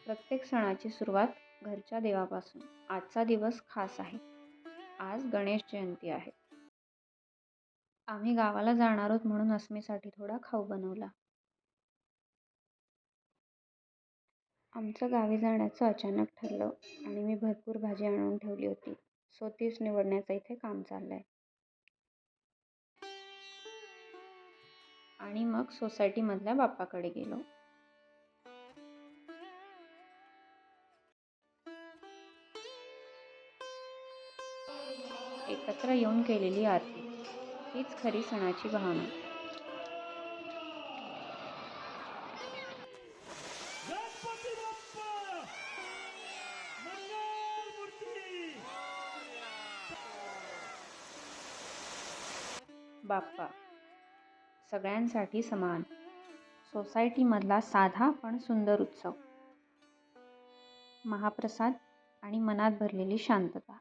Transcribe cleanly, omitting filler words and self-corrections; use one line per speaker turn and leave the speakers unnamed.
प्रत्येक सणाची सुरुवात घरच्या देवापासून. आजचा दिवस खास आहे. आज गणेश जयंती आहे. आम्ही गावाला जाणार आहोत म्हणून अस्मीसाठी थोडा खाऊ बनवला. आमचं गावी जाण्याचं अचानक ठरलं आणि मी भरपूर भाजी आणून ठेवली होती. सो तीच निवडण्याचं इथे काम चाललंय. आणि मग सोसायटीमधल्या बाप्पाकडे गेलो. एकत्र येऊन केलेली आरती हीच खरी सणाची भावना.
गणपती बाप्पा मंगलमूर्ती.
बाप्पा सगळ्यांसाठी समान. सोसायटीमधला साधा पण सुंदर उत्सव. महाप्रसाद आणि मनात भरलेली शांतता.